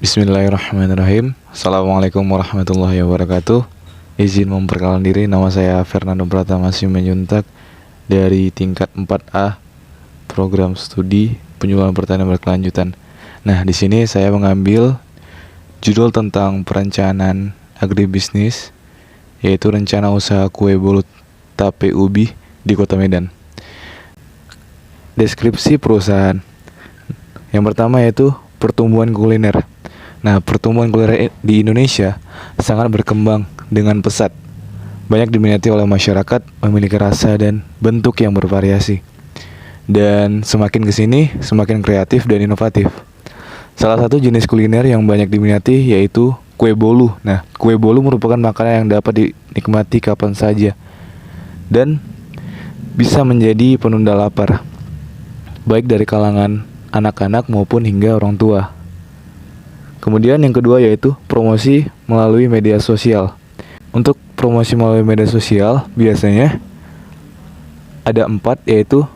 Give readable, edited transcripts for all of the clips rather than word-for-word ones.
Bismillahirrahmanirrahim. Assalamualaikum warahmatullahi wabarakatuh. Izin memperkenalkan diri, nama saya Fernando Pratama Simanjuntak dari tingkat 4A Program Studi Penjualan Pertanian Berkelanjutan. Nah, di sini saya mengambil judul tentang perencanaan agribisnis, yaitu rencana usaha kue bolu tape ubi di Kota Medan. Deskripsi perusahaan. Yang pertama yaitu pertumbuhan kuliner. Nah, pertumbuhan kuliner di Indonesia sangat berkembang dengan pesat. Banyak diminati oleh masyarakat, memiliki rasa dan bentuk yang bervariasi. Dan semakin kesini, semakin kreatif dan inovatif. Salah satu jenis kuliner yang banyak diminati yaitu kue bolu. Nah, kue bolu merupakan makanan yang dapat dinikmati kapan saja dan bisa menjadi penunda lapar, baik dari kalangan anak-anak maupun hingga orang tua. Kemudian yang kedua yaitu promosi melalui media sosial. Untuk promosi melalui media sosial biasanya ada 4, yaitu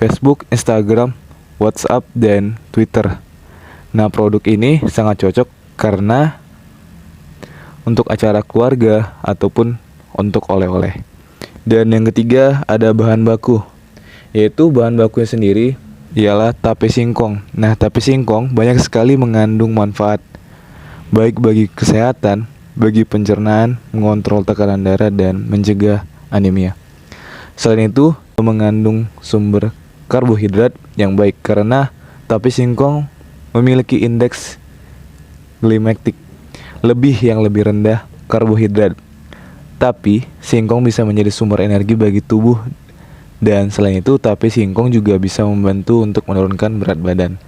Facebook, Instagram, WhatsApp, dan Twitter. Nah, produk ini sangat cocok karena untuk acara keluarga ataupun untuk oleh-oleh. Dan yang ketiga ada bahan baku, yaitu bahan bakunya sendiri ialah tape singkong. Nah, tape singkong banyak sekali mengandung manfaat, baik bagi kesehatan, bagi pencernaan, mengontrol tekanan darah, dan mencegah anemia. Selain itu, mengandung sumber karbohidrat yang baik karena tape singkong memiliki indeks glikemik yang lebih rendah karbohidrat. Tapi, singkong bisa menjadi sumber energi bagi tubuh. Dan selain itu, tape singkong juga bisa membantu untuk menurunkan berat badan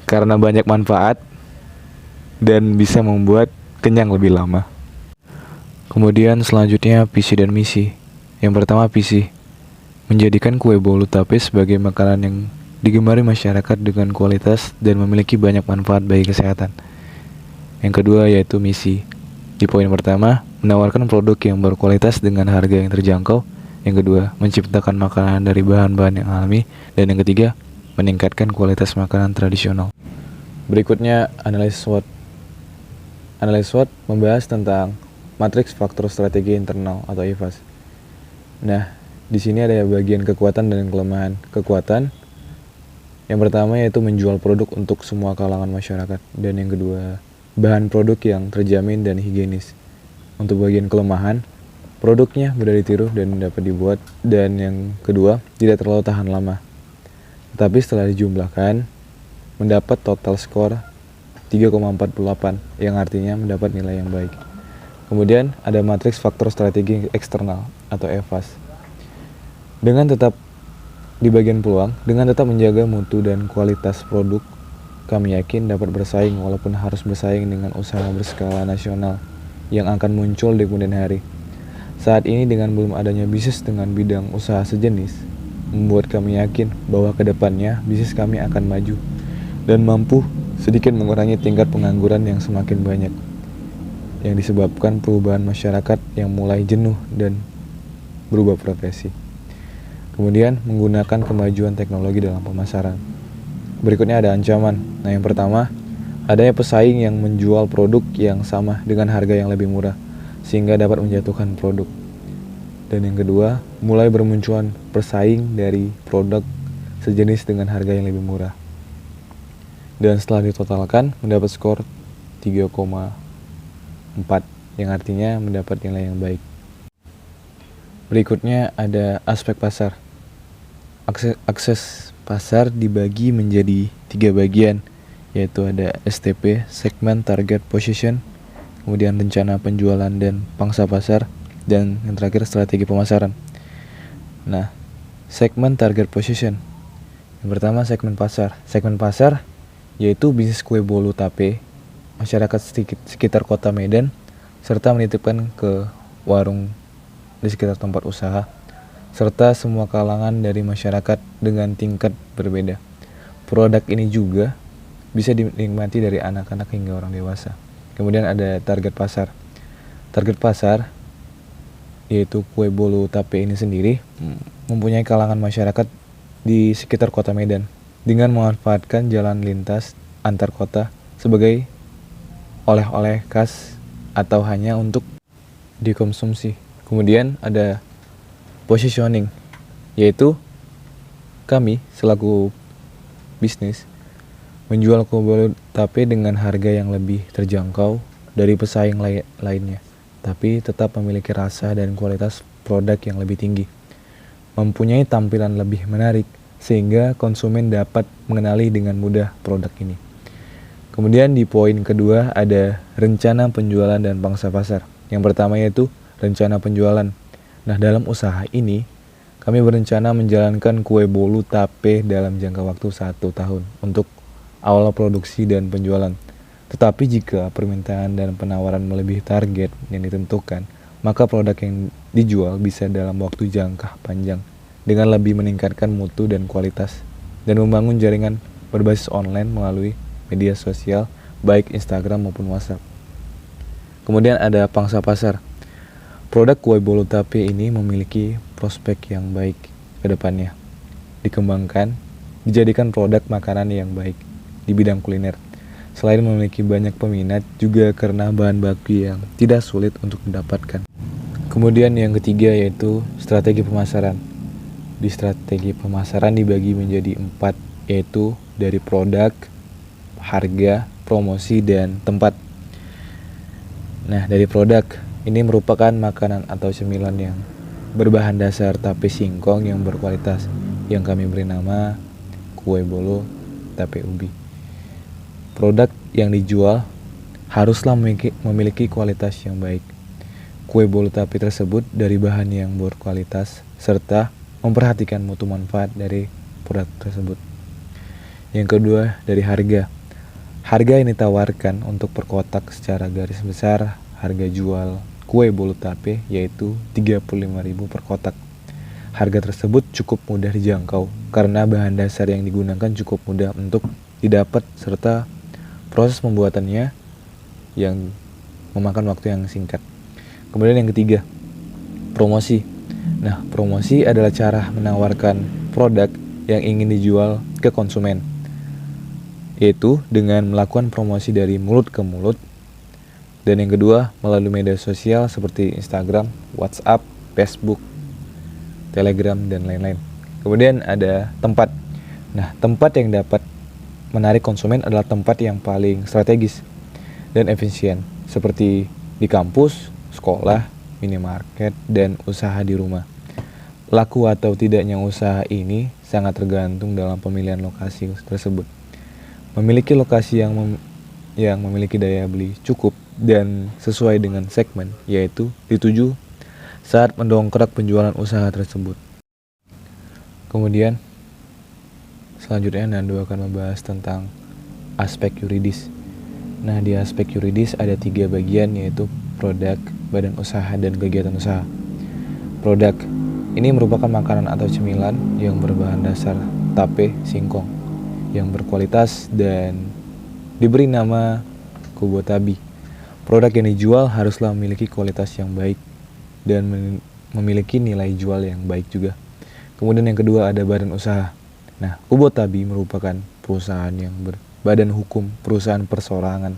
karena banyak manfaat dan bisa membuat kenyang lebih lama. Kemudian selanjutnya visi dan misi. Yang pertama visi, menjadikan kue bolu tape sebagai makanan yang digemari masyarakat dengan kualitas dan memiliki banyak manfaat bagi kesehatan. Yang kedua yaitu misi. Di poin pertama, menawarkan produk yang berkualitas dengan harga yang terjangkau. Yang kedua, menciptakan makanan dari bahan-bahan yang alami. Dan yang ketiga, meningkatkan kualitas makanan tradisional. Berikutnya, analisis SWOT. Analisis SWOT membahas tentang matriks faktor strategi internal atau IFAS. Nah, di sini ada bagian kekuatan dan kelemahan. Kekuatan yang pertama yaitu menjual produk untuk semua kalangan masyarakat. Dan yang kedua, bahan produk yang terjamin dan higienis. Untuk bagian kelemahan, produknya mudah ditiru dan dapat dibuat. Dan yang kedua, tidak terlalu tahan lama. Tetapi setelah dijumlahkan, mendapat total skor 3,48, yang artinya mendapat nilai yang baik. Kemudian ada matriks faktor strategi eksternal atau EFAS. Dengan tetap di bagian peluang, dengan tetap menjaga mutu dan kualitas produk, kami yakin dapat bersaing walaupun harus bersaing dengan usaha berskala nasional yang akan muncul di kemudian hari. Saat ini dengan belum adanya bisnis dengan bidang usaha sejenis, membuat kami yakin bahwa kedepannya bisnis kami akan maju dan mampu sedikit mengurangi tingkat pengangguran yang semakin banyak, yang disebabkan perubahan masyarakat yang mulai jenuh dan berubah profesi. Kemudian menggunakan kemajuan teknologi dalam pemasaran. Berikutnya ada ancaman. Nah, yang pertama, adanya pesaing yang menjual produk yang sama dengan harga yang lebih murah, sehingga dapat menjatuhkan produk. Dan yang kedua, mulai bermunculan pesaing dari produk sejenis dengan harga yang lebih murah. Dan setelah ditotalkan, mendapat skor 3,4, yang artinya mendapat nilai yang baik. Berikutnya ada aspek pasar. Akses pasar dibagi menjadi 3 bagian, yaitu ada STP, segment target position, kemudian rencana penjualan dan pangsa pasar, dan yang terakhir strategi pemasaran. Nah, segment target position. Yang pertama segmen pasar. Segmen pasar yaitu bisnis kue bolu tape, masyarakat sekitar Kota Medan, serta menitipkan ke warung di sekitar tempat usaha, serta semua kalangan dari masyarakat dengan tingkat berbeda. Produk ini juga bisa dinikmati dari anak-anak hingga orang dewasa. Kemudian ada target pasar. Target pasar yaitu kue bolu tape ini sendiri mempunyai kalangan masyarakat di sekitar Kota Medan dengan memanfaatkan jalan lintas antar kota sebagai oleh-oleh khas atau hanya untuk dikonsumsi. Kemudian ada positioning, yaitu kami selaku bisnis menjual kue bolu tape dengan harga yang lebih terjangkau dari pesaing lainnya, tapi tetap memiliki rasa dan kualitas produk yang lebih tinggi, mempunyai tampilan lebih menarik sehingga konsumen dapat mengenali dengan mudah produk ini. Kemudian di poin kedua ada rencana penjualan dan pangsa pasar. Yang pertama yaitu rencana penjualan. Nah, dalam usaha ini kami berencana menjalankan kue bolu tape dalam jangka waktu 1 tahun untuk awal produksi dan penjualan. Tetapi jika permintaan dan penawaran melebihi target yang ditentukan, maka produk yang dijual bisa dalam waktu jangka panjang dengan lebih meningkatkan mutu dan kualitas dan membangun jaringan berbasis online melalui media sosial baik Instagram maupun WhatsApp. Kemudian ada pangsa pasar. Produk kue bolu tape ini memiliki prospek yang baik ke depannya. Dikembangkan, dijadikan produk makanan yang baik di bidang kuliner. Selain memiliki banyak peminat, juga karena bahan baku yang tidak sulit untuk didapatkan. Kemudian yang ketiga yaitu strategi pemasaran. Di strategi pemasaran dibagi menjadi 4, yaitu dari produk, harga, promosi, dan tempat. Nah, dari produk, ini merupakan makanan atau cemilan yang berbahan dasar tape singkong yang berkualitas, yang kami beri nama kue bolu tape ubi. Produk yang dijual haruslah memiliki kualitas yang baik. Kue bolu tape tersebut dari bahan yang berkualitas serta memperhatikan mutu manfaat dari produk tersebut. Yang kedua, dari harga. Harga yang ditawarkan untuk per kotak secara garis besar harga jual kue bolu tape yaitu 35.000 per kotak. Harga tersebut cukup mudah dijangkau karena bahan dasar yang digunakan cukup mudah untuk didapat serta proses pembuatannya yang memakan waktu yang singkat. Kemudian yang ketiga, promosi. Nah, promosi adalah cara menawarkan produk yang ingin dijual ke konsumen, yaitu dengan melakukan promosi dari mulut ke mulut. Dan yang kedua, melalui media sosial seperti Instagram, WhatsApp, Facebook, Telegram, dan lain-lain. Kemudian ada tempat. Nah, tempat yang dapat menarik konsumen adalah tempat yang paling strategis dan efisien, seperti di kampus, sekolah, minimarket, dan usaha di rumah. Laku atau tidaknya usaha ini sangat tergantung dalam pemilihan lokasi tersebut. Memiliki lokasi yang memiliki daya beli cukup dan sesuai dengan segmen, yaitu dituju saat mendongkrak penjualan usaha tersebut. Kemudian selanjutnya Nando akan membahas tentang aspek yuridis. Nah, di aspek yuridis ada 3 bagian, yaitu produk, badan usaha, dan kegiatan usaha. Produk ini merupakan makanan atau cemilan yang berbahan dasar tape singkong yang berkualitas dan diberi nama kubotabi. Produk yang dijual haruslah memiliki kualitas yang baik dan memiliki nilai jual yang baik juga. Kemudian yang kedua ada badan usaha. Nah, kubotabi merupakan perusahaan yang berbadan hukum, perusahaan perseorangan.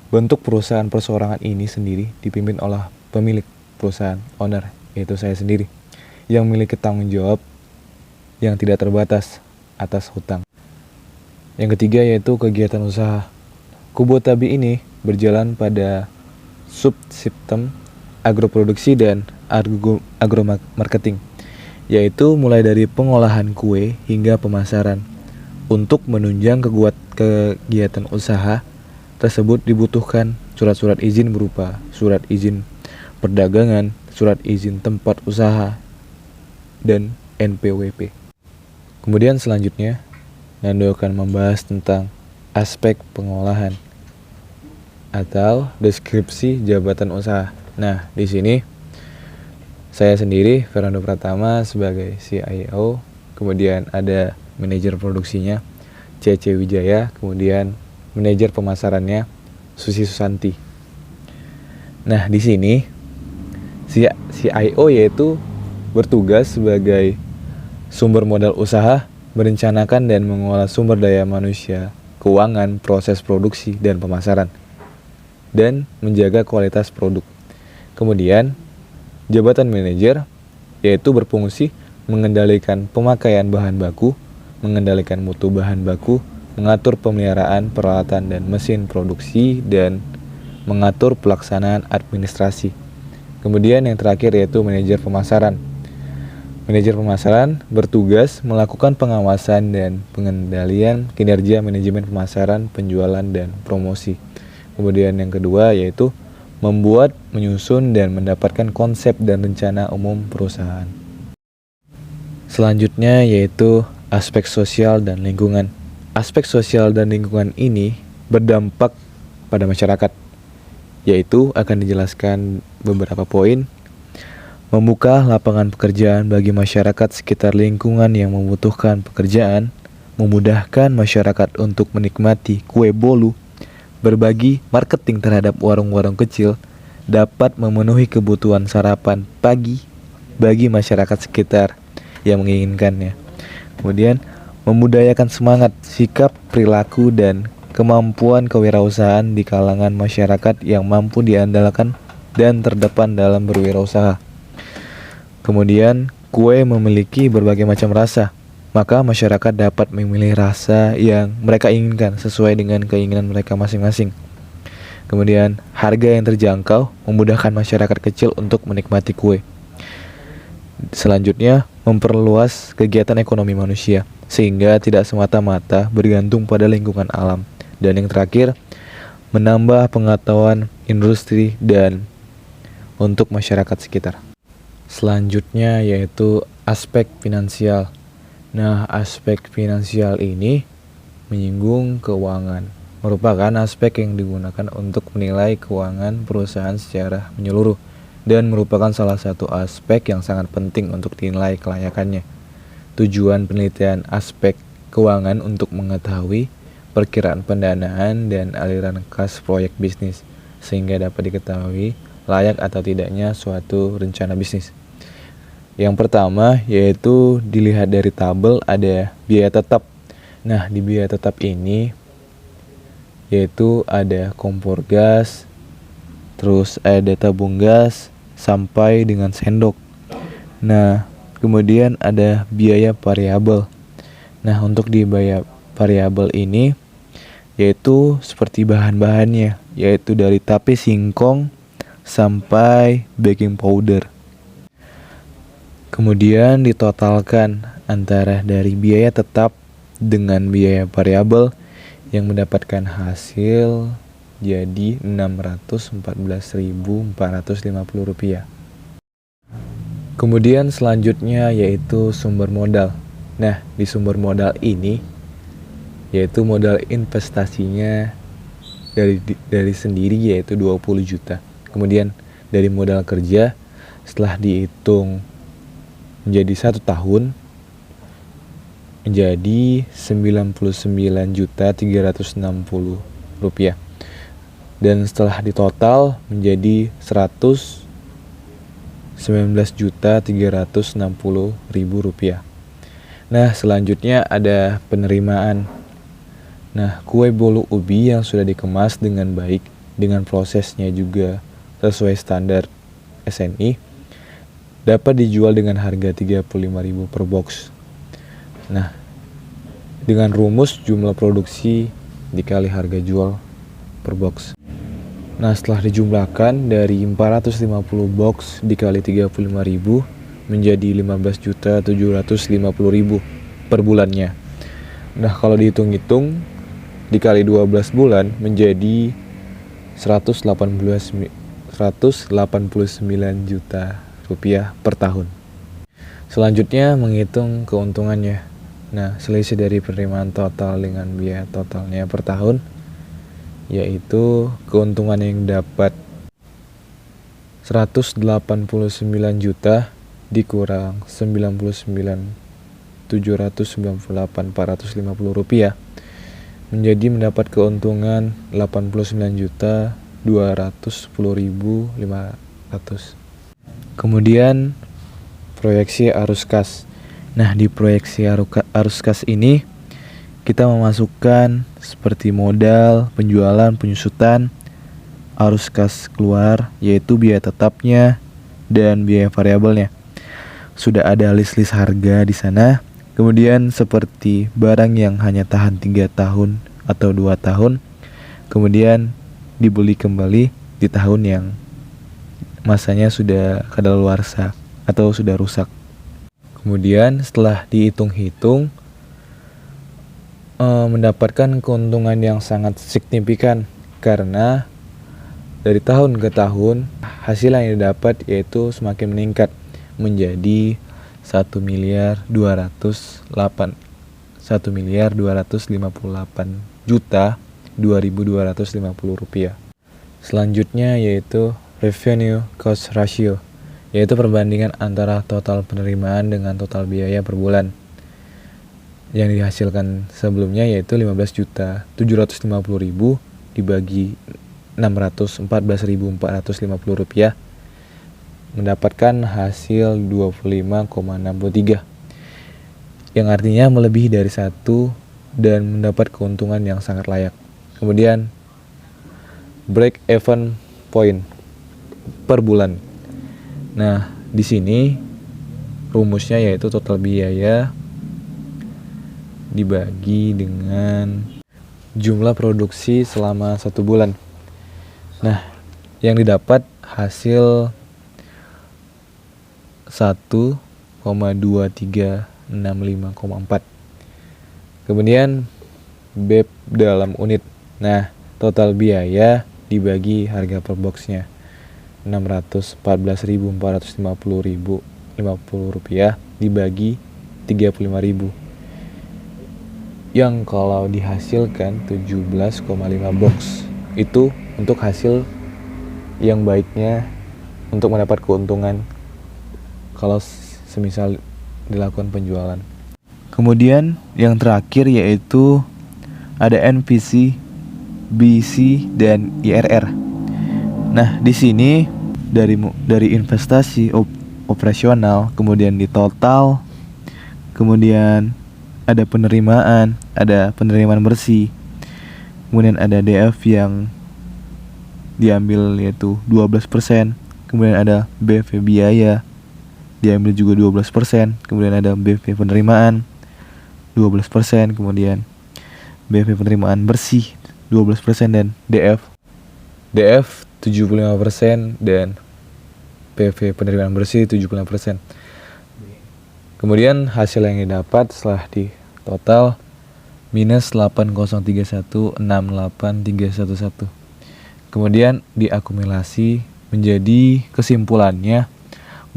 Bentuk perusahaan perseorangan ini sendiri dipimpin oleh pemilik perusahaan, owner, yaitu saya sendiri, yang memiliki tanggung jawab yang tidak terbatas atas hutang. Yang ketiga yaitu kegiatan usaha. Kubotabi ini berjalan pada subsistem agroproduksi dan agromarketing, yaitu mulai dari pengolahan kue hingga pemasaran. Untuk menunjang kegiatan usaha tersebut dibutuhkan surat-surat izin berupa surat izin perdagangan, surat izin tempat usaha, dan NPWP. Kemudian selanjutnya, Nando akan membahas tentang aspek pengolahan atau deskripsi jabatan usaha. Nah, di sini saya sendiri, Fernando Pratama, sebagai CIO, kemudian ada manajer produksinya, CC Wijaya, kemudian manajer pemasarannya, Susi Susanti. Nah, di sini CIO yaitu bertugas sebagai sumber modal usaha, merencanakan dan mengolah sumber daya manusia keuangan, proses produksi, dan pemasaran, dan menjaga kualitas produk. Kemudian, jabatan manajer yaitu berfungsi mengendalikan pemakaian bahan baku, mengendalikan mutu bahan baku, mengatur pemeliharaan peralatan dan mesin produksi, dan mengatur pelaksanaan administrasi. Kemudian yang terakhir yaitu manajer pemasaran. Manajer pemasaran bertugas melakukan pengawasan dan pengendalian kinerja manajemen pemasaran, penjualan, dan promosi. Kemudian yang kedua yaitu membuat, menyusun, dan mendapatkan konsep dan rencana umum perusahaan. Selanjutnya yaitu aspek sosial dan lingkungan. Aspek sosial dan lingkungan ini berdampak pada masyarakat, yaitu akan dijelaskan beberapa poin. Membuka lapangan pekerjaan bagi masyarakat sekitar lingkungan yang membutuhkan pekerjaan, memudahkan masyarakat untuk menikmati kue bolu, berbagi marketing terhadap warung-warung kecil, dapat memenuhi kebutuhan sarapan pagi bagi masyarakat sekitar yang menginginkannya. Kemudian, membudayakan semangat, sikap, perilaku, dan kemampuan kewirausahaan di kalangan masyarakat yang mampu diandalkan dan terdepan dalam berwirausaha. Kemudian, kue memiliki berbagai macam rasa, maka masyarakat dapat memilih rasa yang mereka inginkan sesuai dengan keinginan mereka masing-masing. Kemudian, harga yang terjangkau memudahkan masyarakat kecil untuk menikmati kue. Selanjutnya, memperluas kegiatan ekonomi manusia, sehingga tidak semata-mata bergantung pada lingkungan alam. Dan yang terakhir, menambah pengetahuan industri dan untuk masyarakat sekitar. Selanjutnya yaitu aspek finansial. Nah, aspek finansial ini menyinggung keuangan, merupakan aspek yang digunakan untuk menilai keuangan perusahaan secara menyeluruh dan merupakan salah satu aspek yang sangat penting untuk dinilai kelayakannya. Tujuan penelitian aspek keuangan untuk mengetahui perkiraan pendanaan dan aliran kas proyek bisnis, sehingga dapat diketahui layak atau tidaknya suatu rencana bisnis. Yang pertama yaitu dilihat dari tabel ada biaya tetap. Nah, di biaya tetap ini yaitu ada kompor gas, terus ada tabung gas sampai dengan sendok. Nah, kemudian ada biaya variabel. Nah, untuk di biaya variabel ini yaitu seperti bahan-bahannya, yaitu dari tape singkong sampai baking powder. Kemudian ditotalkan antara dari biaya tetap dengan biaya variabel yang mendapatkan hasil jadi Rp614.450. Kemudian selanjutnya yaitu sumber modal. Nah, di sumber modal ini yaitu modal investasinya dari sendiri yaitu 20 juta. Kemudian dari modal kerja setelah dihitung menjadi 1 tahun menjadi Rp99.360. Dan setelah ditotal menjadi Rp119.360.000. Nah, selanjutnya ada penerimaan. Nah, kue bolu ubi yang sudah dikemas dengan baik dengan prosesnya juga sesuai standar SNI dapat dijual dengan harga Rp35.000 per box. Nah, dengan rumus jumlah produksi dikali harga jual per box. Nah, setelah dijumlahkan dari 450 box dikali 35.000 menjadi 15.750.000 per bulannya. Nah, kalau dihitung-hitung dikali 12 bulan menjadi 189 juta rupiah per tahun. Selanjutnya menghitung keuntungannya. Nah, selisih dari penerimaan total dengan biaya totalnya per tahun yaitu keuntungan yang dapat 189 juta dikurang 99.798.450 rupiah menjadi mendapat keuntungan 89.210.500. Kemudian proyeksi arus kas. Nah, di proyeksi arus kas ini kita memasukkan seperti modal, penjualan, penyusutan, arus kas keluar, yaitu biaya tetapnya dan biaya variabelnya. Sudah ada list-list harga di sana. Kemudian seperti barang yang hanya tahan 3 tahun atau 2 tahun, kemudian dibeli kembali di tahun yang masanya sudah kadaluarsa atau sudah rusak. Kemudian setelah dihitung-hitung, mendapatkan keuntungan yang sangat signifikan karena dari tahun ke tahun hasil yang didapat yaitu semakin meningkat menjadi 1.258 juta 2.250 rupiah. Selanjutnya yaitu revenue cost ratio, yaitu perbandingan antara total penerimaan dengan total biaya per bulan. Yang dihasilkan sebelumnya yaitu 15.750.000 dibagi 614.450 rupiah, mendapatkan hasil 25,63, yang artinya melebihi dari 1 dan mendapat keuntungan yang sangat layak. Kemudian break even point per bulan. Nah, di sini rumusnya yaitu total biaya dibagi dengan jumlah produksi selama 1 bulan. Nah, yang didapat hasil 1,2365,4. Kemudian BEP dalam unit. Nah, total biaya dibagi harga per boxnya 614.450 rupiah dibagi 35.000, yang kalau dihasilkan 17,5 box. Itu untuk hasil yang baiknya untuk mendapat keuntungan kalau semisal dilakukan penjualan. Kemudian yang terakhir yaitu ada NPC, BC, dan IRR. Nah, di sini dari investasi operasional, kemudian di total, kemudian ada penerimaan bersih, kemudian ada DF yang diambil yaitu 12%, kemudian ada BV biaya diambil juga 12%, kemudian ada BV penerimaan 12%, kemudian BV penerimaan bersih 12%, dan DF 75% dan PV penerimaan bersih 75%. Kemudian hasil yang didapat setelah di total minus 803168311. Kemudian diakumulasi menjadi kesimpulannya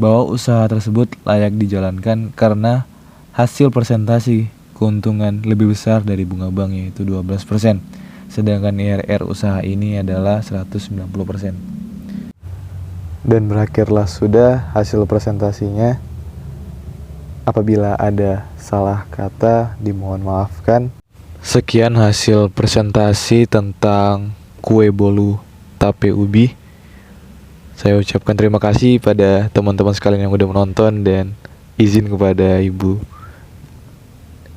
bahwa usaha tersebut layak dijalankan karena hasil persentase keuntungan lebih besar dari bunga bank yaitu 12%, sedangkan IRR usaha ini adalah 190%. Dan berakhirlah sudah hasil presentasinya. Apabila ada salah kata dimohon maafkan. Sekian hasil presentasi tentang kue bolu tape ubi. Saya ucapkan terima kasih pada teman-teman sekalian yang udah menonton, dan izin kepada Ibu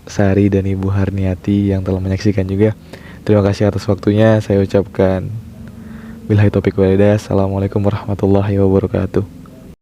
Sari dan Ibu Harniati yang telah menyaksikan juga. Terima kasih atas waktunya. Saya ucapkan billahi taufiq wal hidayah. Assalamualaikum warahmatullahi wabarakatuh.